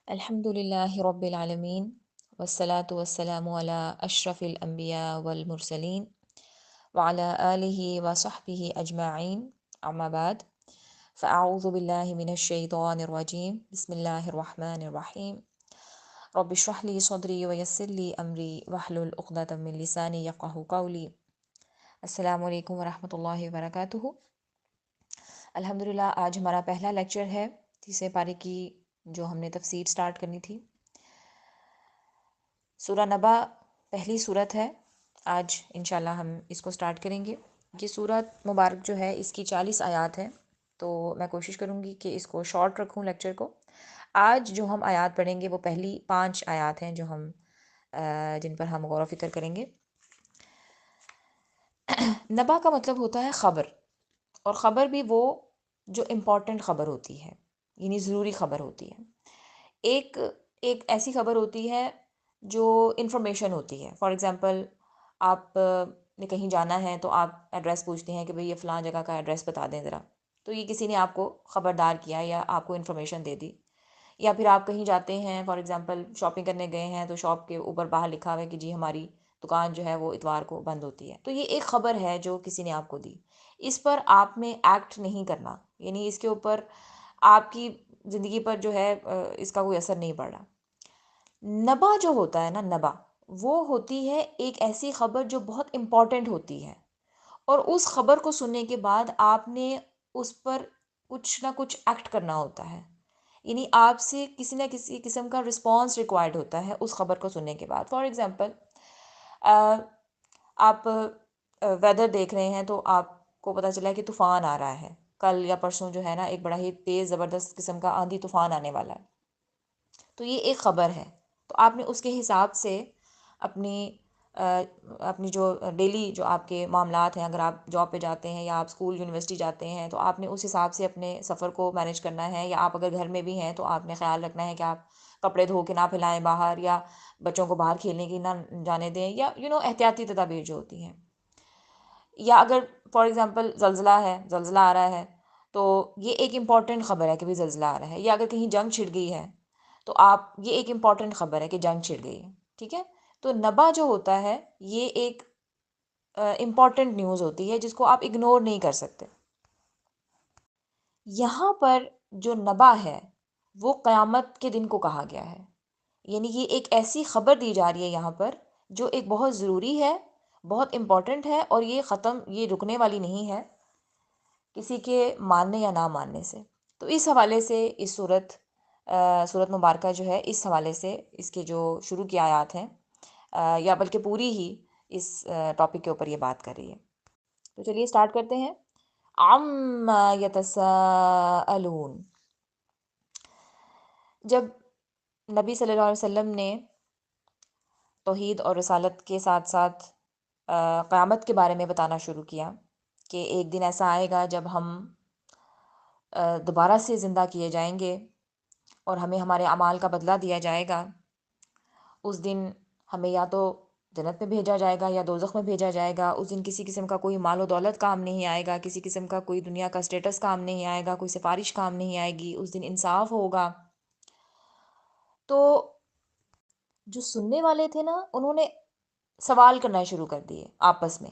الحمد لله رب العالمين والصلاة والسلام على أشرف الأنبياء والمرسلين وعلى آله وصحبه أجمعين أما بعد فأعوذ بالله من الشيطان الرجيم بسم الله الرحمن الرحيم رب اشرح لي صدري ويسر لي أمري واحلل عقدة من لساني يفقهوا قولي السلام علیکم ورحمۃ اللہ وبرکاتہ۔ الحمدللہ آج ہمارا پہلا لیکچر ہے تیسرے پارے کی جو ہم نے تفسیر سٹارٹ کرنی تھی۔ سورہ نبا پہلی صورت ہے، آج انشاءاللہ ہم اس کو سٹارٹ کریں گے۔ یہ صورت مبارک جو ہے اس کی 40 آیات ہیں، تو میں کوشش کروں گی کہ اس کو شارٹ رکھوں لیکچر کو۔ آج جو ہم آیات پڑھیں گے وہ پہلی 5 آیات ہیں جو ہم جن پر ہم غور و فکر کریں گے۔ نبا کا مطلب ہوتا ہے خبر، اور خبر بھی وہ جو امپورٹنٹ خبر ہوتی ہے، یعنی ضروری خبر ہوتی ہے۔ ایک ایک ایسی خبر ہوتی ہے جو انفارمیشن ہوتی ہے۔ فار ایگزامپل آپ نے کہیں جانا ہے تو آپ ایڈریس پوچھتے ہیں کہ بھئی یہ فلاں جگہ کا ایڈریس بتا دیں ذرا، تو یہ کسی نے آپ کو خبردار کیا یا آپ کو انفارمیشن دے دی۔ یا پھر آپ کہیں جاتے ہیں، فار ایگزامپل شاپنگ کرنے گئے ہیں تو شاپ کے اوپر باہر لکھا ہوا ہے کہ جی ہماری دکان جو ہے وہ اتوار کو بند ہوتی ہے، تو یہ ایک خبر ہے جو کسی نے آپ کو دی۔ اس پر آپ نے ایکٹ نہیں کرنا، یعنی اس کے اوپر آپ کی زندگی پر جو ہے اس کا کوئی اثر نہیں پڑ رہا۔ نبا جو ہوتا ہے نا، نبا وہ ہوتی ہے ایک ایسی خبر جو بہت امپورٹنٹ ہوتی ہے، اور اس خبر کو سننے کے بعد آپ نے اس پر کچھ نہ کچھ ایکٹ کرنا ہوتا ہے، یعنی آپ سے کسی نہ کسی قسم کا رسپانس ریکوائرڈ ہوتا ہے اس خبر کو سننے کے بعد۔ فار ایگزامپل آپ ویدر دیکھ رہے ہیں تو آپ کو پتہ چلا ہے کہ طوفان آ رہا ہے، کل یا پرسوں جو ہے نا ایک بڑا ہی تیز زبردست قسم کا آندھی طوفان آنے والا ہے، تو یہ ایک خبر ہے۔ تو آپ نے اس کے حساب سے اپنی جو ڈیلی جو آپ کے معاملات ہیں، اگر آپ جاب پہ جاتے ہیں یا آپ اسکول یونیورسٹی جاتے ہیں تو آپ نے اس حساب سے اپنے سفر کو مینیج کرنا ہے، یا آپ اگر گھر میں بھی ہیں تو آپ نے خیال رکھنا ہے کہ آپ کپڑے دھو کے نہ پھیلائیں باہر، یا بچوں کو باہر کھیلنے کی نہ جانے دیں، یا احتیاطی تدابیر جو ہوتی ہیں۔ یا اگر فار ایگزامپل زلزلہ ہے، زلزلہ آ رہا ہے، تو یہ ایک امپورٹنٹ خبر ہے کہ بھی زلزلہ آ رہا ہے۔ یا اگر کہیں جنگ چھڑ گئی ہے تو یہ ایک امپورٹنٹ خبر ہے کہ جنگ چھڑ گئی ہے، ٹھیک ہے۔ تو نبا جو ہوتا ہے یہ ایک امپورٹنٹ نیوز ہوتی ہے جس کو آپ اگنور نہیں کر سکتے۔ یہاں پر جو نبا ہے وہ قیامت کے دن کو کہا گیا ہے، یعنی یہ ایک ایسی خبر دی جا رہی ہے یہاں پر جو ایک بہت ضروری ہے، بہت امپورٹنٹ ہے، اور یہ رکنے والی نہیں ہے کسی کے ماننے یا نہ ماننے سے۔ تو اس حوالے سے اس صورت مبارکہ جو ہے، اس حوالے سے اس کے جو شروع کی آیات ہیں، یا بلکہ پوری ہی اس ٹاپک کے اوپر یہ بات کر رہی ہے۔ تو چلیے سٹارٹ کرتے ہیں۔ عما یتساءلون، جب نبی صلی اللہ علیہ وسلم نے توحید اور رسالت کے ساتھ ساتھ قیامت کے بارے میں بتانا شروع کیا کہ ایک دن ایسا آئے گا جب ہم دوبارہ سے زندہ کیے جائیں گے اور ہمیں ہمارے اعمال کا بدلہ دیا جائے گا، اس دن ہمیں یا تو جنت میں بھیجا جائے گا یا دوزخ میں بھیجا جائے گا۔ اس دن کسی قسم کا کوئی مال و دولت کام نہیں آئے گا، کسی قسم کا کوئی دنیا کا سٹیٹس کام نہیں آئے گا، کوئی سفارش کام نہیں آئے گی، اس دن انصاف ہوگا۔ تو جو سننے والے تھے نا، انہوں نے سوال کرنا شروع کر دیے آپس میں۔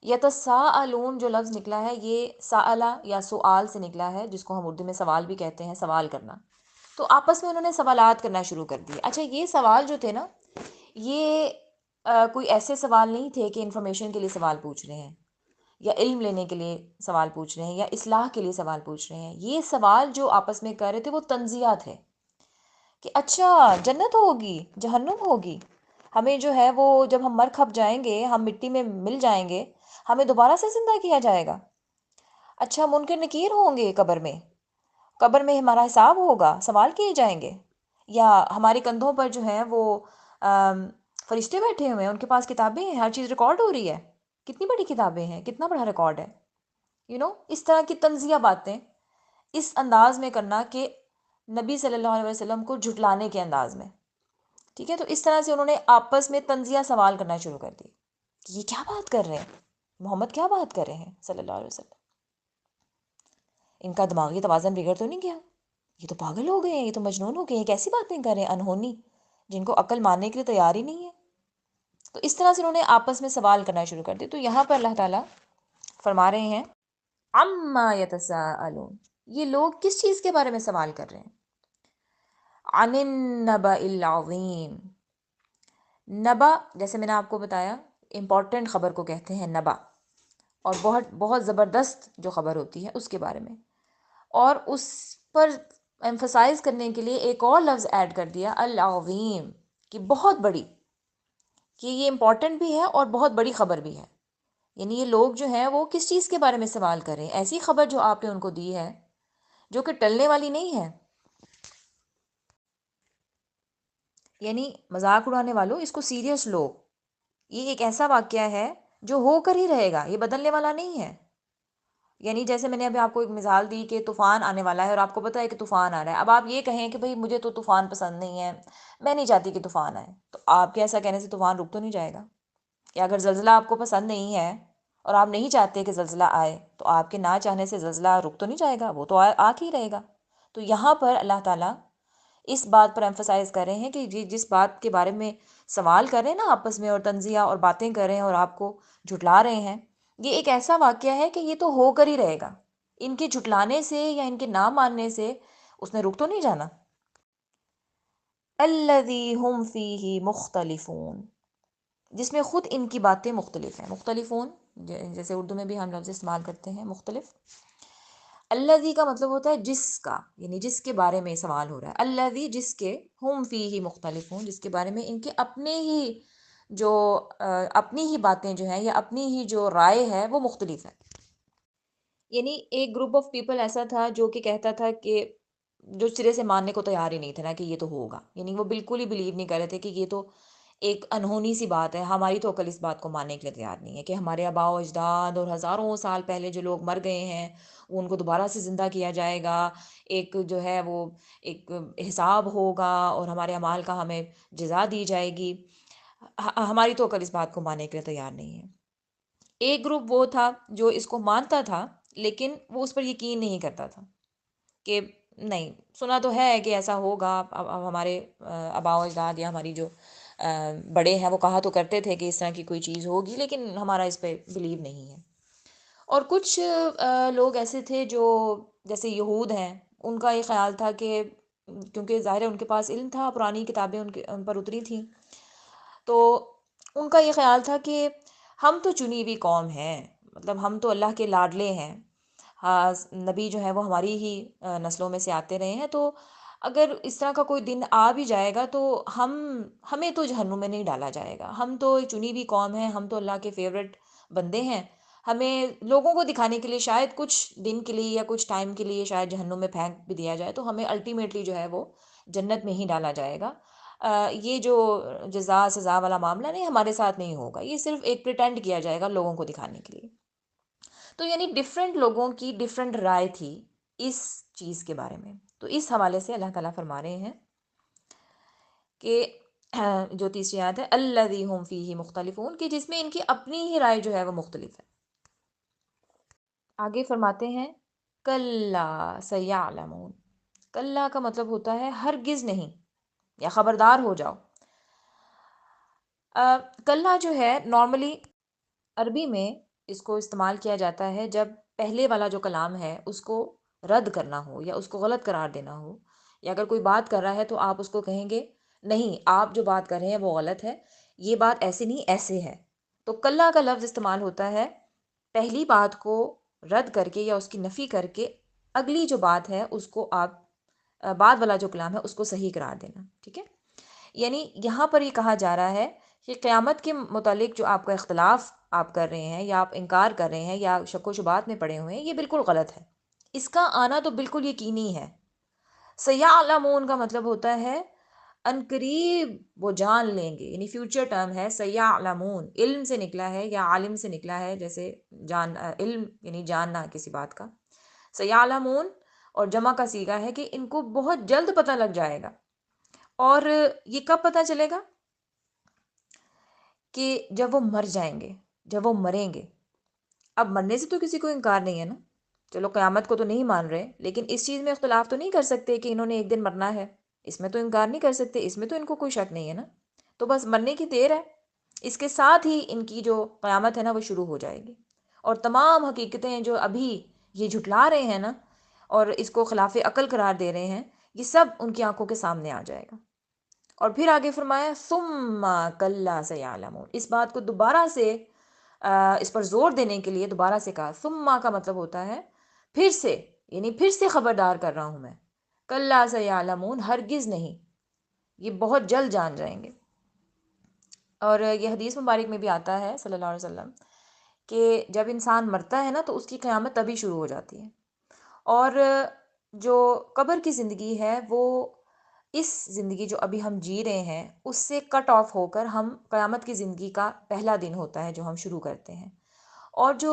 یتساءلون جو لفظ نکلا ہے یہ سألہ یا سؤال سے نکلا ہے، جس کو ہم اردو میں سوال بھی کہتے ہیں، سوال کرنا۔ تو آپس میں انہوں نے سوالات کرنا شروع کر دیے۔ اچھا، یہ سوال جو تھے نا، یہ کوئی ایسے سوال نہیں تھے کہ انفارمیشن کے لیے سوال پوچھ رہے ہیں، یا علم لینے کے لیے سوال پوچھ رہے ہیں، یا اصلاح کے لیے سوال پوچھ رہے ہیں۔ یہ سوال جو آپس میں کر رہے تھے وہ تنزیہ تھے کہ اچھا جنت ہوگی، جہنم ہوگی، ہمیں جو ہے وہ جب ہم مر کھپ جائیں گے، ہم مٹی میں مل جائیں گے، ہمیں دوبارہ سے زندہ کیا جائے گا۔ اچھا، منکر نکیر ہوں گے قبر میں ہمارا حساب ہوگا، سوال کیے جائیں گے، یا ہمارے کندھوں پر جو ہیں وہ فرشتے بیٹھے ہوئے ہیں، ان کے پاس کتابیں ہیں، ہر چیز ریکارڈ ہو رہی ہے، کتنی بڑی کتابیں ہیں، کتنا بڑا ریکارڈ ہے۔ اس طرح کی تنزیہ باتیں اس انداز میں کرنا کہ نبی صلی اللہ علیہ وسلم کو جھٹلانے کے انداز میں، ٹھیک ہے۔ تو اس طرح سے انہوں نے آپس میں تنزیہ سوال کرنا شروع کر دی کہ یہ کیا بات کر رہے ہیں، محمد کیا بات کر رہے ہیں صلی اللہ علیہ وسلم، ان کا دماغی توازن بگڑ تو نہیں گیا؟ یہ تو پاگل ہو گئے ہیں، یہ تو مجنون ہو گئے ہیں، کیسی باتیں کر رہے ہیں انہونی، جن کو عقل ماننے کے لیے تیار ہی نہیں ہے۔ تو اس طرح سے انہوں نے آپس میں سوال کرنا شروع کر دیا۔ تو یہاں پر اللہ تعالیٰ فرما رہے ہیں عما یتساءلون، یہ لوگ کس چیز کے بارے میں سوال کر رہے ہیں؟ عن النبأ العظیم، نبا جیسے میں نے آپ کو بتایا امپورٹنٹ خبر کو کہتے ہیں نبا، اور بہت بہت زبردست جو خبر ہوتی ہے اس کے بارے میں، اور اس پر ایمفسائز کرنے کے لیے ایک اور لفظ ایڈ کر دیا العظیم، کہ بہت بڑی، کہ یہ امپورٹنٹ بھی ہے اور بہت بڑی خبر بھی ہے۔ یعنی یہ لوگ جو ہیں وہ کس چیز کے بارے میں سوال کر رہے ہیں؟ ایسی خبر جو آپ نے ان کو دی ہے جو کہ ٹلنے والی نہیں ہے۔ یعنی مذاق اڑانے والوں اس کو سیریس لو، یہ ایک ایسا واقعہ ہے جو ہو کر ہی رہے گا، یہ بدلنے والا نہیں ہے۔ یعنی جیسے میں نے ابھی آپ کو ایک مثال دی کہ طوفان آنے والا ہے اور آپ کو پتہ ہے کہ طوفان آ رہا ہے، اب آپ یہ کہیں کہ بھئی مجھے تو طوفان پسند نہیں ہے، میں نہیں چاہتی کہ طوفان آئے، تو آپ کے ایسا کہنے سے طوفان رک تو نہیں جائے گا؟ کہ اگر زلزلہ آپ کو پسند نہیں ہے اور آپ نہیں چاہتے کہ زلزلہ آئے، تو آپ کے نہ چاہنے سے زلزلہ رک تو نہیں جائے گا، وہ تو آ کے ہی رہے گا۔ تو یہاں پر اللہ تعالیٰ اس بات پر ایمفسائز کر رہے ہیں کہ جس بات کے بارے میں سوال کر رہے ہیں نا آپس میں، اور تنزیہ اور باتیں کر رہے ہیں اور آپ کو جھٹلا رہے ہیں، یہ ایک ایسا واقعہ ہے کہ یہ تو ہو کر ہی رہے گا، ان کے جھٹلانے سے یا ان کے نہ ماننے سے اس نے رک تو نہیں جانا۔ الذی ہم فیہ مختلفون، جس میں خود ان کی باتیں مختلف ہیں، مختلفون جیسے اردو میں بھی ہم لفظ استعمال کرتے ہیں مختلف۔ الذی کا مطلب ہوتا ہے جس کا، یعنی جس کے بارے میں سوال ہو رہا ہے، الذی جس کے، ہم فیہ مختلفون جس کے بارے میں ان کے اپنے ہی جو اپنی ہی باتیں جو ہیں یا اپنی ہی جو رائے ہے وہ مختلف ہے۔ یعنی ایک گروپ آف پیپل ایسا تھا جو کہ کہتا تھا کہ جو سرے سے ماننے کو تیار ہی نہیں تھے نا کہ یہ تو ہوگا، یعنی وہ بالکل ہی بلیو نہیں کر رہے تھے کہ یہ تو ایک انہونی سی بات ہے، ہماری تو عقل اس بات کو ماننے کے لیے تیار نہیں ہے کہ ہمارے آباء و اجداد اور ہزاروں سال پہلے جو لوگ مر گئے ہیں وہ ان کو دوبارہ سے زندہ کیا جائے گا، ایک جو ہے وہ ایک حساب ہوگا اور ہمارے اعمال کا ہمیں جزا دی جائے گی، ہماری تو عقل اس بات کو ماننے کے لیے تیار نہیں ہے۔ ایک گروپ وہ تھا جو اس کو مانتا تھا لیکن وہ اس پر یقین نہیں کرتا تھا کہ نہیں، سنا تو ہے کہ ایسا ہوگا، اب ہمارے آباء و اجداد یا ہماری جو بڑے ہیں وہ کہا تو کرتے تھے کہ اس طرح کی کوئی چیز ہوگی، لیکن ہمارا اس پہ بلیو نہیں ہے۔ اور کچھ لوگ ایسے تھے جو جیسے یہود ہیں، ان کا یہ خیال تھا کہ کیونکہ ظاہر ہے ان کے پاس علم تھا، پرانی کتابیں ان پر اتری تھیں، تو ان کا یہ خیال تھا کہ ہم تو چنی ہوئی قوم ہیں، مطلب ہم تو اللہ کے لاڈلے ہیں، ہاں نبی جو ہے وہ ہماری ہی نسلوں میں سے آتے رہے ہیں، تو اگر اس طرح کا کوئی دن آ بھی جائے گا تو ہمیں تو جہنم میں نہیں ڈالا جائے گا، ہم تو ایک چنی ہوئی قوم ہیں، ہم تو اللہ کے فیوریٹ بندے ہیں، ہمیں لوگوں کو دکھانے کے لیے شاید کچھ دن کے لیے یا کچھ ٹائم کے لیے شاید جہنم میں پھینک بھی دیا جائے تو ہمیں الٹیمیٹلی جو ہے وہ جنت میں ہی ڈالا جائے گا۔ یہ جو جزا سزا والا معاملہ نہیں ہمارے ساتھ نہیں ہوگا، یہ صرف ایک پریٹینڈ کیا جائے گا لوگوں کو دکھانے کے لیے۔ تو یعنی ڈفرینٹ لوگوں کی ڈفرینٹ رائے تھی اس چیز کے بارے میں۔ تو اس حوالے سے اللہ تعالیٰ فرما رہے ہیں کہ جو تیسری آیت ہے الذی ہم فیہ مختلفون، کہ جس میں ان کی اپنی ہی رائے جو ہے وہ مختلف ہے۔ آگے فرماتے ہیں کلا سیعلمون، کلا کا مطلب ہوتا ہے ہرگز نہیں یا خبردار ہو جاؤ۔ کلا جو ہے نارملی عربی میں اس کو استعمال کیا جاتا ہے جب پہلے والا جو کلام ہے اس کو رد کرنا ہو یا اس کو غلط قرار دینا ہو، یا اگر کوئی بات کر رہا ہے تو آپ اس کو کہیں گے نہیں آپ جو بات کر رہے ہیں وہ غلط ہے، یہ بات ایسے نہیں ایسے ہے۔ تو کلا کا لفظ استعمال ہوتا ہے پہلی بات کو رد کر کے یا اس کی نفی کر کے اگلی جو بات ہے اس کو آپ بعد والا جو کلام ہے اس کو صحیح قرار دینا، ٹھیک ہے؟ یعنی یہاں پر یہ کہا جا رہا ہے کہ قیامت کے متعلق جو آپ کا اختلاف آپ کر رہے ہیں یا آپ انکار کر رہے ہیں یا شک و شبہات میں پڑے ہوئے ہیں، یہ بالکل غلط ہے، اس کا آنا تو بالکل یقینی ہے۔ سیعلمون کا مطلب ہوتا ہے ان قریب وہ جان لیں گے، یعنی فیوچر ٹرم ہے سیعلمون، علم سے نکلا ہے یا عالم سے نکلا ہے، جیسے علم یعنی جاننا کسی بات کا، سیعلمون اور جمع کا صیغہ ہے کہ ان کو بہت جلد پتہ لگ جائے گا۔ اور یہ کب پتہ چلے گا؟ کہ جب وہ مر جائیں گے، جب وہ مریں گے۔ اب مرنے سے تو کسی کو انکار نہیں ہے نا، چلو قیامت کو تو نہیں مان رہے، لیکن اس چیز میں اختلاف تو نہیں کر سکتے کہ انہوں نے ایک دن مرنا ہے، اس میں تو انکار نہیں کر سکتے، اس میں تو ان کو کوئی شک نہیں ہے نا، تو بس مرنے کی دیر ہے، اس کے ساتھ ہی ان کی جو قیامت ہے نا وہ شروع ہو جائے گی، اور تمام حقیقتیں جو ابھی یہ جھٹلا رہے ہیں نا اور اس کو خلاف عقل قرار دے رہے ہیں، یہ سب ان کی آنکھوں کے سامنے آ جائے گا۔ اور پھر آگے فرمایا ثم کلا سیعلمون، اس بات کو دوبارہ سے اس پر زور دینے کے لیے دوبارہ سے کہا، ثم کا مطلب ہوتا ہے پھر سے، یعنی پھر سے خبردار کر رہا ہوں میں، کلا سیعلمون ہرگز نہیں، یہ بہت جلد جان جائیں گے۔ اور یہ حدیث مبارک میں بھی آتا ہے صلی اللہ علیہ وسلم کہ جب انسان مرتا ہے نا تو اس کی قیامت تبھی شروع ہو جاتی ہے، اور جو قبر کی زندگی ہے وہ اس زندگی جو ابھی ہم جی رہے ہیں اس سے کٹ آف ہو کر ہم قیامت کی زندگی کا پہلا دن ہوتا ہے جو ہم شروع کرتے ہیں، اور جو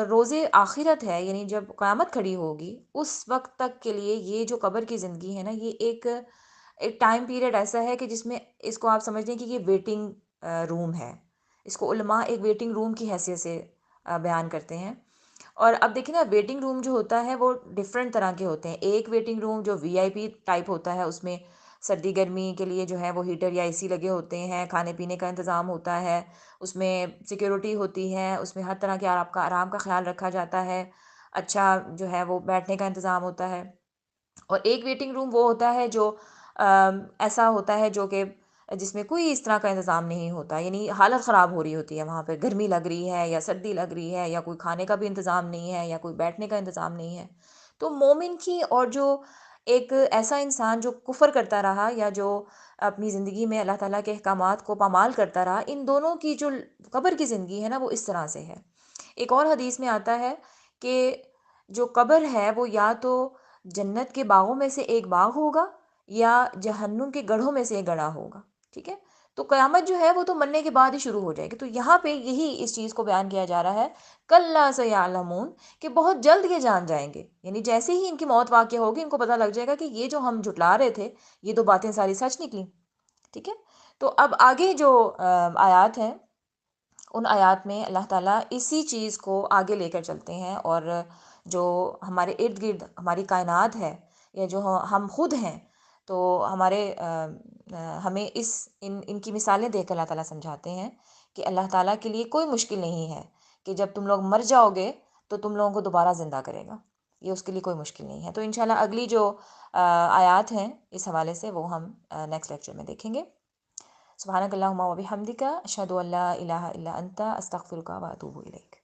روز آخرت ہے، یعنی جب قیامت کھڑی ہوگی اس وقت تک کے لیے یہ جو قبر کی زندگی ہے نا، یہ ایک ٹائم پیریڈ ایسا ہے کہ جس میں اس کو آپ سمجھ لیں کہ یہ ویٹنگ روم ہے، اس کو علماء ایک ویٹنگ روم کی حیثیت سے بیان کرتے ہیں۔ اور اب دیکھیں نا، ویٹنگ روم جو ہوتا ہے وہ ڈفرینٹ طرح کے ہوتے ہیں، ایک ویٹنگ روم جو وی آئی پی ٹائپ ہوتا ہے، اس میں سردی گرمی کے لیے جو ہے وہ ہیٹر یا اے سی لگے ہوتے ہیں، کھانے پینے کا انتظام ہوتا ہے، اس میں سیکیورٹی ہوتی ہے، اس میں ہر طرح کے آرام کا خیال رکھا جاتا ہے، اچھا جو ہے وہ بیٹھنے کا انتظام ہوتا ہے۔ اور ایک ویٹنگ روم وہ ہوتا ہے جو ایسا ہوتا ہے جو کہ جس میں کوئی اس طرح کا انتظام نہیں ہوتا، یعنی حالت خراب ہو رہی ہوتی ہے، وہاں پہ گرمی لگ رہی ہے یا سردی لگ رہی ہے یا کوئی کھانے کا بھی انتظام نہیں ہے یا کوئی بیٹھنے کا انتظام نہیں ہے۔ تو مومن کی، اور جو ایک ایسا انسان جو کفر کرتا رہا یا جو اپنی زندگی میں اللہ تعالیٰ کے احکامات کو پامال کرتا رہا، ان دونوں کی جو قبر کی زندگی ہے نا وہ اس طرح سے ہے۔ ایک اور حدیث میں آتا ہے کہ جو قبر ہے وہ یا تو جنت کے باغوں میں سے ایک باغ ہوگا یا جہنم کے گڑھوں میں سے ایک گڑھا ہوگا، ٹھیک ہے؟ تو قیامت جو ہے وہ تو مرنے کے بعد ہی شروع ہو جائے گی، تو یہاں پہ یہی اس چیز کو بیان کیا جا رہا ہے کلا سیعلمون، کہ بہت جلد یہ جان جائیں گے، یعنی جیسے ہی ان کی موت واقع ہوگی ان کو پتہ لگ جائے گا کہ یہ جو ہم جھٹلا رہے تھے یہ تو باتیں ساری سچ نکلی، ٹھیک ہے؟ تو اب آگے جو آیات ہیں ان آیات میں اللہ تعالیٰ اسی چیز کو آگے لے کر چلتے ہیں، اور جو ہمارے ارد گرد ہماری کائنات ہے یا جو ہم خود ہیں، تو ہمارے ہمیں ان کی مثالیں دیکھ کر اللہ تعالیٰ سمجھاتے ہیں کہ اللہ تعالیٰ کے لیے کوئی مشکل نہیں ہے کہ جب تم لوگ مر جاؤ گے تو تم لوگوں کو دوبارہ زندہ کرے گا، یہ اس کے لیے کوئی مشکل نہیں ہے۔ تو انشاءاللہ اگلی جو آیات ہیں اس حوالے سے وہ ہم نیکسٹ لیکچر میں دیکھیں گے۔ سبحانک اللہم و بحمدک، اشہد ان لا الہ الا انت، استغفرک و اتوب الیک۔